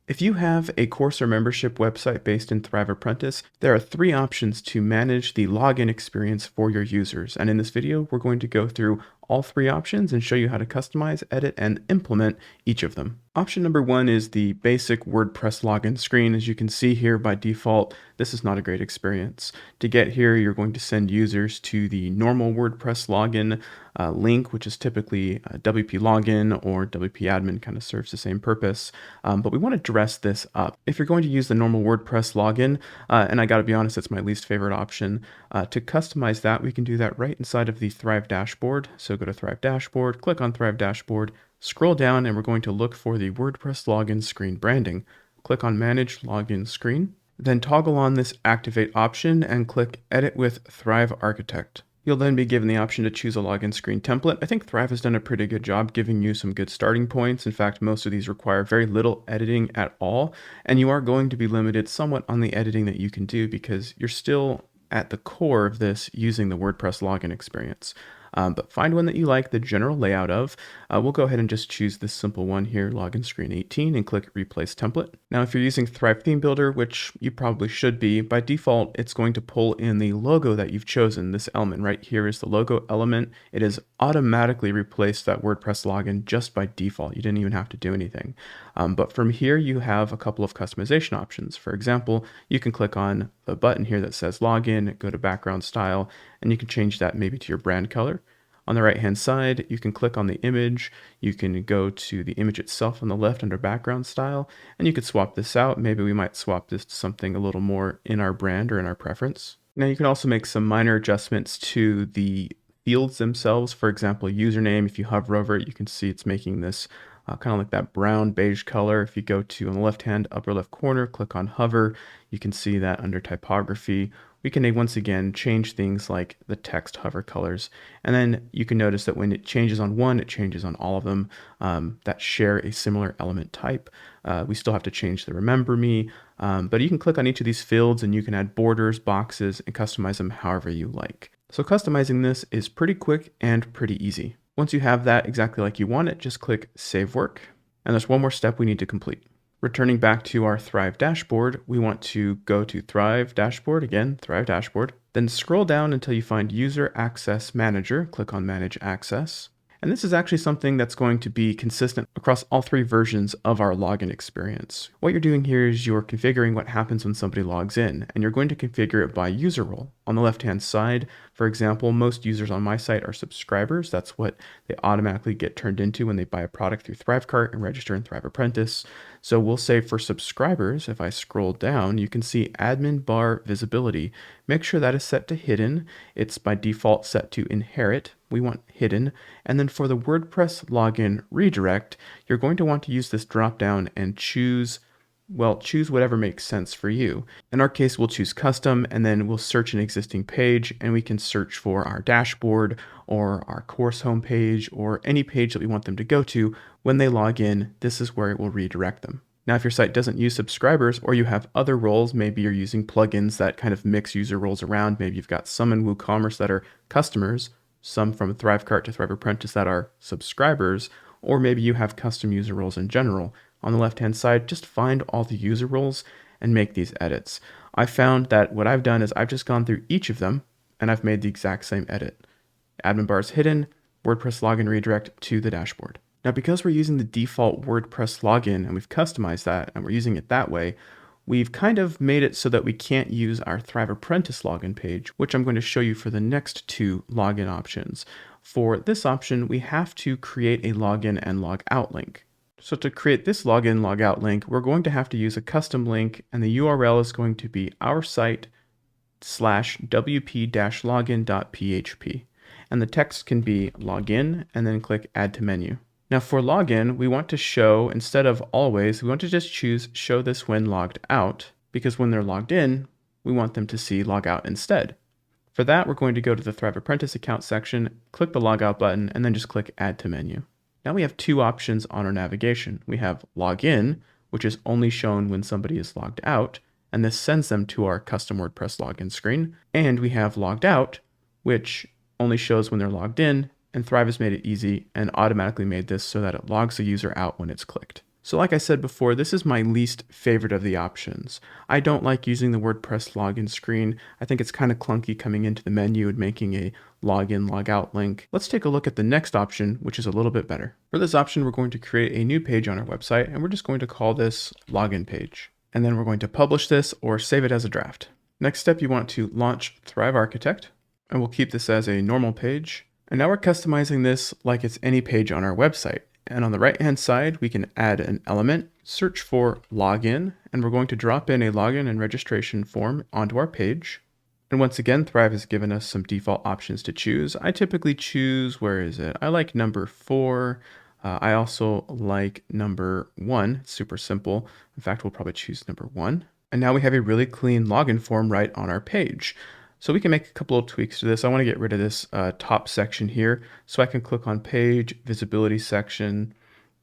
If you have a course or membership website based in Thrive Apprentice, there are 3 options to manage the login experience for your users. And in this video, we're going to go through all 3 options and show you how to customize, edit, and implement each of them. Option number 1 is the basic WordPress login screen. As you can see here, by default, this is not a great experience. To get here, you're going to send users to the normal WordPress login link, which is typically WP login or WP admin, kind of serves the same purpose. But we want to dress this up. If you're going to use the normal WordPress login, and I got to be honest, it's my least favorite option, to customize that, we can do that right inside of the Thrive dashboard. So go to Thrive dashboard, click on Thrive dashboard, scroll down, and we're going to look for the WordPress login screen branding. Click on Manage Login Screen, then toggle on this Activate option and click Edit with Thrive Architect. You'll then be given the option to choose a login screen template. I think Thrive has done a pretty good job giving you some good starting points. In fact, most of these require very little editing at all, and you are going to be limited somewhat on the editing that you can do because you're still at the core of this using the WordPress login experience. But find one that you like the general layout of. We'll go ahead and just choose this simple one here, login screen 18, and click Replace Template. Now, if you're using Thrive Theme Builder, which you probably should be, by default, it's going to pull in the logo that you've chosen. This element right here is the logo element. It has automatically replaced that WordPress login just by default. You didn't even have to do anything. But from here, you have a couple of customization options. For example, you can click on the button here that says Login, go to Background Style, and you can change that maybe to your brand color. On the right-hand side, you can click on the image. You can go to the image itself on the left under Background Style, and you could swap this out. Maybe we might swap this to something a little more in our brand or in our preference. Now, you can also make some minor adjustments to the fields themselves. For example, username, if you hover over it, you can see it's making this kind of like that brown beige color. If you go to on the left-hand upper left corner, click on hover, you can see that under typography, we can once again change things like the text hover colors. And then you can notice that when it changes on one, it changes on all of them that share a similar element type. We still have to change the remember me, but you can click on each of these fields and you can add borders, boxes, and customize them however you like. So customizing this is pretty quick and pretty easy. Once you have that exactly like you want it, just click Save Work. And there's one more step we need to complete. Returning back to our Thrive dashboard, we want to go to Thrive dashboard, again, Thrive dashboard, then scroll down until you find User Access Manager, click on Manage Access. And this is actually something that's going to be consistent across all 3 versions of our login experience. What you're doing here is you're configuring what happens when somebody logs in, and you're going to configure it by user role. On the left-hand side, for example, most users on my site are subscribers. That's what they automatically get turned into when they buy a product through ThriveCart and register in Thrive Apprentice. So we'll say for subscribers, if I scroll down, you can see admin bar visibility. Make sure that is set to hidden. It's by default set to inherit. We want hidden. And then for the WordPress login redirect, you're going to want to use this drop down and choose whatever makes sense for you. In our case, we'll choose custom, and then we'll search an existing page, and we can search for our dashboard or our course homepage or any page that we want them to go to. When they log in, this is where it will redirect them. Now, if your site doesn't use subscribers or you have other roles, maybe you're using plugins that kind of mix user roles around. Maybe you've got some in WooCommerce that are customers, some from ThriveCart to Thrive Apprentice that are subscribers, or maybe you have custom user roles in general. On the left-hand side, just find all the user roles and make these edits. I found that what I've done is I've just gone through each of them and I've made the exact same edit. Admin bar is hidden, WordPress login redirect to the dashboard. Now, because we're using the default WordPress login and we've customized that and we're using it that way, we've kind of made it so that we can't use our Thrive Apprentice login page, which I'm going to show you for the next 2 login options. For this option, we have to create a login and log out link. So to create this login logout link, we're going to have to use a custom link, and the URL is going to be our site /wp-login.php. And the text can be login and then click add to menu. Now for login, we want to show, instead of always, we want to just choose show this when logged out, because when they're logged in, we want them to see log out instead. For that, we're going to go to the Thrive Apprentice account section, click the logout button, and then just click add to menu. Now we have 2 options on our navigation. We have login, which is only shown when somebody is logged out, and this sends them to our custom WordPress login screen. And we have logged out, which only shows when they're logged in, and Thrive has made it easy and automatically made this so that it logs the user out when it's clicked. So like I said before, this is my least favorite of the options. I don't like using the WordPress login screen. I think it's kind of clunky coming into the menu and making a login, logout link. Let's take a look at the next option, which is a little bit better. For this option, we're going to create a new page on our website, and we're just going to call this login page. And then we're going to publish this or save it as a draft. Next step, you want to launch Thrive Architect, and we'll keep this as a normal page. And now we're customizing this like it's any page on our website. And on the right-hand side, we can add an element, search for login, and we're going to drop in a login and registration form onto our page. And once again, Thrive has given us some default options to choose. I typically choose, where is it? I like number 4. I also like number 1. It's super simple. In fact, we'll probably choose number 1. And now we have a really clean login form right on our page. So we can make a couple of tweaks to this. I want to get rid of this top section here. So I can click on page, visibility section,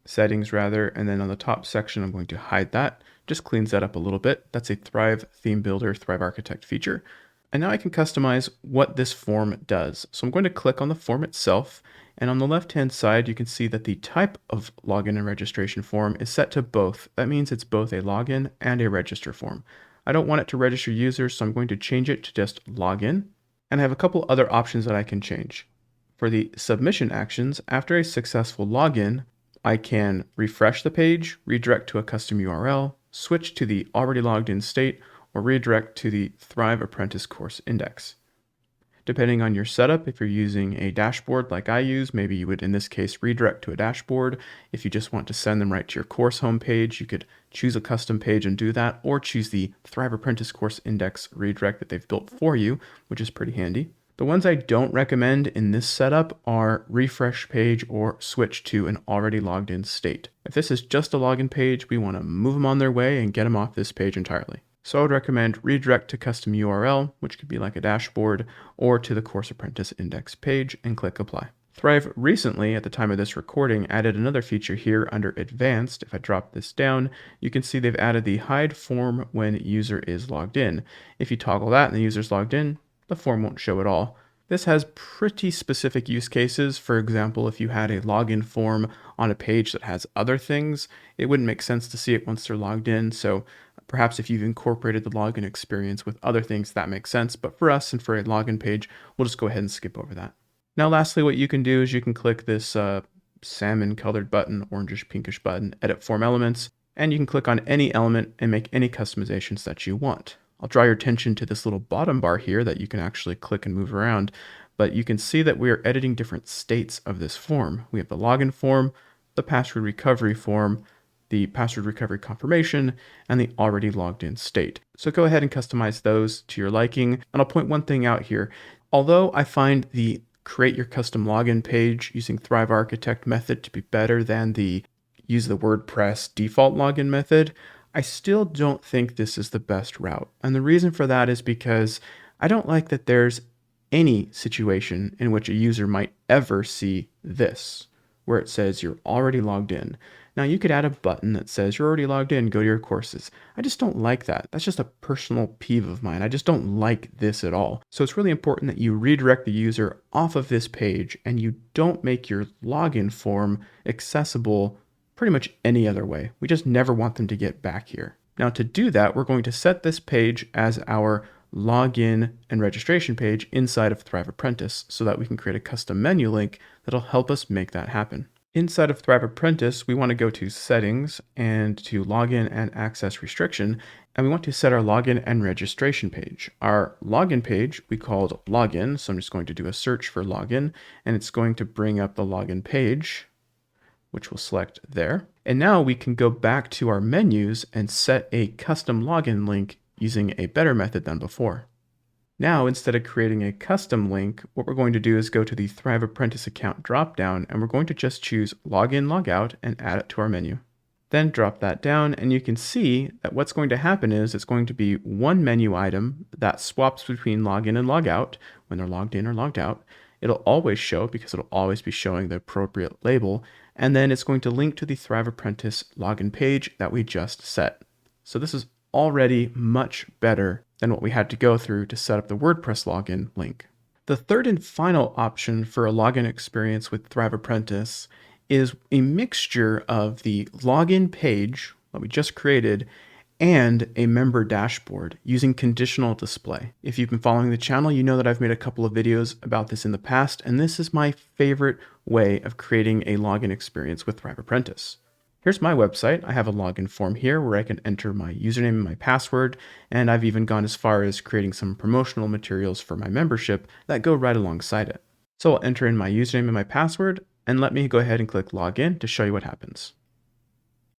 settings rather, and then on the top section, I'm going to hide that. Just cleans that up a little bit. That's a Thrive Theme Builder, Thrive Architect feature. And now I can customize what this form does. So I'm going to click on the form itself. And on the left-hand side, you can see that the type of login and registration form is set to both. That means it's both a login and a register form. I don't want it to register users, so I'm going to change it to just login. And I have a couple other options that I can change. For the submission actions, after a successful login, I can refresh the page, redirect to a custom URL, switch to the already logged in state, or redirect to the Thrive Apprentice course index. Depending on your setup, if you're using a dashboard like I use, maybe you would in this case redirect to a dashboard. If you just want to send them right to your course homepage, you could choose a custom page and do that, or choose the Thrive Apprentice course index redirect that they've built for you, which is pretty handy. The ones I don't recommend in this setup are refresh page or switch to an already logged in state. If this is just a login page, we want to move them on their way and get them off this page entirely. So I would recommend redirect to custom URL, which could be like a dashboard, or to the Course Apprentice index page and click apply. Thrive recently, at the time of this recording, added another feature here under advanced. If I drop this down, you can see they've added the hide form when user is logged in. If you toggle that and the user's logged in, the form won't show at all. This has pretty specific use cases. For example, if you had a login form on a page that has other things, it wouldn't make sense to see it once they're logged in. So perhaps if you've incorporated the login experience with other things, that makes sense. But for us and for a login page, we'll just go ahead and skip over that. Now, lastly, what you can do is you can click this salmon colored button, orangish pinkish button, edit form elements, and you can click on any element and make any customizations that you want. I'll draw your attention to this little bottom bar here that you can actually click and move around, but you can see that we are editing different states of this form. We have the login form, the password recovery form, the password recovery confirmation, and the already logged in state. So go ahead and customize those to your liking. And I'll point one thing out here. Although I find the create your custom login page using Thrive Architect method to be better than the use the WordPress default login method, I still don't think this is the best route. And the reason for that is because I don't like that there's any situation in which a user might ever see this, where it says you're already logged in. Now you could add a button that says you're already logged in, go to your courses. I just don't like that. That's just a personal peeve of mine. I just don't like this at all. So it's really important that you redirect the user off of this page and you don't make your login form accessible pretty much any other way. We just never want them to get back here. Now to do that, we're going to set this page as our login and registration page inside of Thrive Apprentice so that we can create a custom menu link that'll help us make that happen. Inside of Thrive Apprentice, we want to go to settings and to login and access restriction, and we want to set our login and registration page. Our login page we called login, so I'm just going to do a search for login, and it's going to bring up the login page, which we'll select there. And now we can go back to our menus and set a custom login link using a better method than before. Now, instead of creating a custom link, what we're going to do is go to the Thrive Apprentice account dropdown, and we're going to just choose login, logout, and add it to our menu. Then drop that down, and you can see that what's going to happen is it's going to be one menu item that swaps between login and logout when they're logged in or logged out. It'll always show because it'll always be showing the appropriate label, and then it's going to link to the Thrive Apprentice login page that we just set. So this is already much better than what we had to go through to set up the WordPress login link. The third and final option for a login experience with Thrive Apprentice is a mixture of the login page that we just created and a member dashboard using conditional display. If you've been following the channel, you know that I've made a couple of videos about this in the past, and this is my favorite way of creating a login experience with Thrive Apprentice. Here's my website. I have a login form here where I can enter my username and my password, and I've even gone as far as creating some promotional materials for my membership that go right alongside it. So I'll enter in my username and my password, and let me go ahead and click login to show you what happens.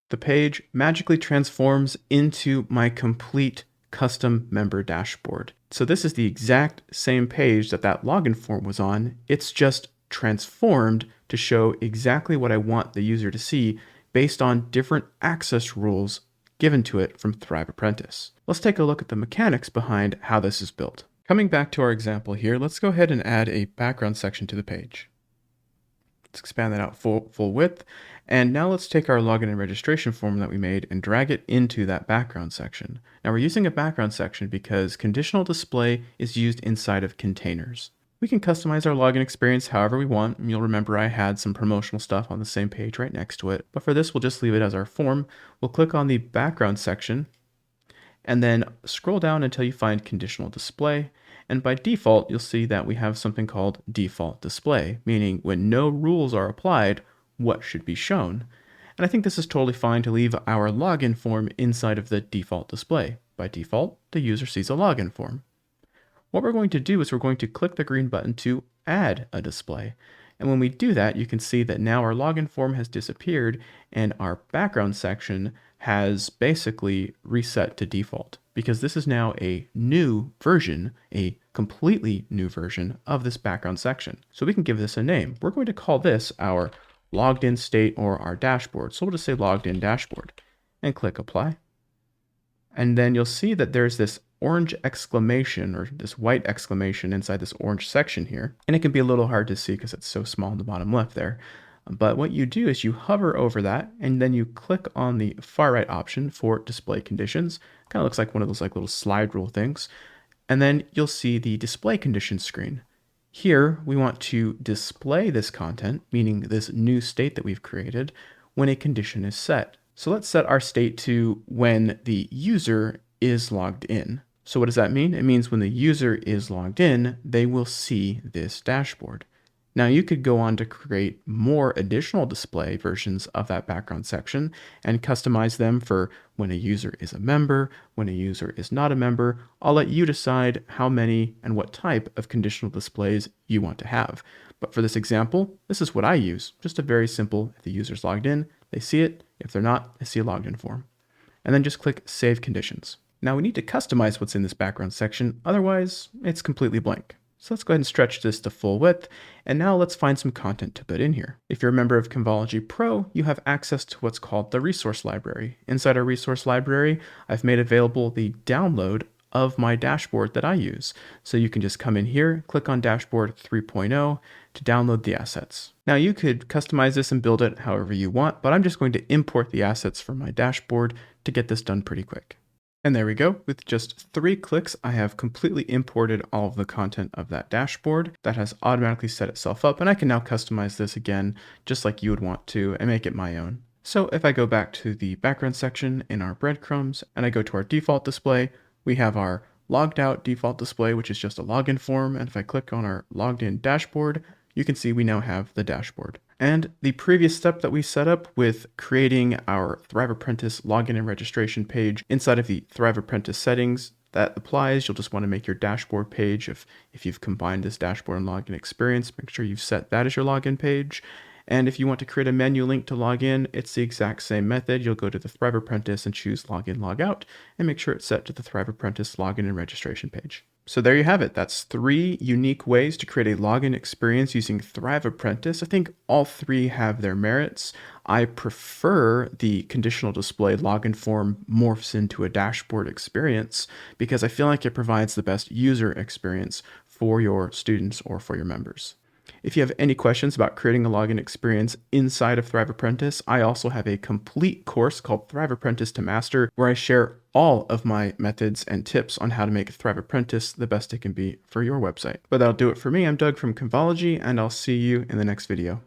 The page magically transforms into my complete custom member dashboard. So this is the exact same page that login form was on. It's just transformed to show exactly what I want the user to see based on different access rules given to it from Thrive Apprentice. Let's take a look at the mechanics behind how this is built. Coming back to our example here, let's go ahead and add a background section to the page. Let's expand that out full width. And now let's take our login and registration form that we made and drag it into that background section. Now we're using a background section because conditional display is used inside of containers. We can customize our login experience however we want. You'll remember I had some promotional stuff on the same page right next to it. But for this, we'll just leave it as our form. We'll click on the background section and then scroll down until you find conditional display. And by default, you'll see that we have something called default display, meaning when no rules are applied, what should be shown. And I think this is totally fine to leave our login form inside of the default display. By default, the user sees a login form. What we're going to do is we're going to click the green button to add a display. And when we do that, you can see that now our login form has disappeared and our background section has basically reset to default because this is now a new version, a completely new version of this background section. So we can give this a name. We're going to call this our logged in state or our dashboard. So we'll just say logged in dashboard and click apply. And then you'll see that there's this orange exclamation or this white exclamation inside this orange section here. And it can be a little hard to see because it's so small in the bottom left there. But what you do is you hover over that and then you click on the far right option for display conditions. Kind of looks like one of those like little slide rule things. And then you'll see the display conditions screen. Here we want to display this content, meaning this new state that we've created, when a condition is set. So let's set our state to when the user is logged in. So what does that mean? It means when the user is logged in, they will see this dashboard. Now you could go on to create more additional display versions of that background section and customize them for when a user is a member, when a user is not a member. I'll let you decide how many and what type of conditional displays you want to have. But for this example, this is what I use. Just a very simple, if the user's logged in, they see it. If they're not, they see a logged in form. And then just click Save Conditions. Now we need to customize what's in this background section, otherwise it's completely blank. So let's go ahead and stretch this to full width, and now let's find some content to put in here. If you're a member of Convology Pro, you have access to what's called the resource library. Inside our resource library, I've made available the download of my dashboard that I use. So you can just come in here, click on Dashboard 3.0 to download the assets. Now you could customize this and build it however you want, but I'm just going to import the assets from my dashboard to get this done pretty quick. And there we go. With just 3 clicks, I have completely imported all of the content of that dashboard. That has automatically set itself up, and I can now customize this again, just like you would want to, and make it my own. So if I go back to the background section in our breadcrumbs, and I go to our default display, we have our logged out default display, which is just a login form. And if I click on our logged in dashboard, you can see we now have the dashboard. And the previous step that we set up with creating our Thrive Apprentice login and registration page inside of the Thrive Apprentice settings, that applies. You'll just want to make your dashboard page. If you've combined this dashboard and login experience, make sure you've set that as your login page. And if you want to create a menu link to log in, it's the exact same method. You'll go to the Thrive Apprentice and choose Login, Logout, and make sure it's set to the Thrive Apprentice login and registration page. So there you have it. That's 3 unique ways to create a login experience using Thrive Apprentice. I think all 3 have their merits. I prefer the conditional display login form morphs into a dashboard experience because I feel like it provides the best user experience for your students or for your members. If you have any questions about creating a login experience inside of Thrive Apprentice, I also have a complete course called Thrive Apprentice to Master, where I share all of my methods and tips on how to make Thrive Apprentice the best it can be for your website. But that'll do it for me. I'm Doug from Convology, and I'll see you in the next video.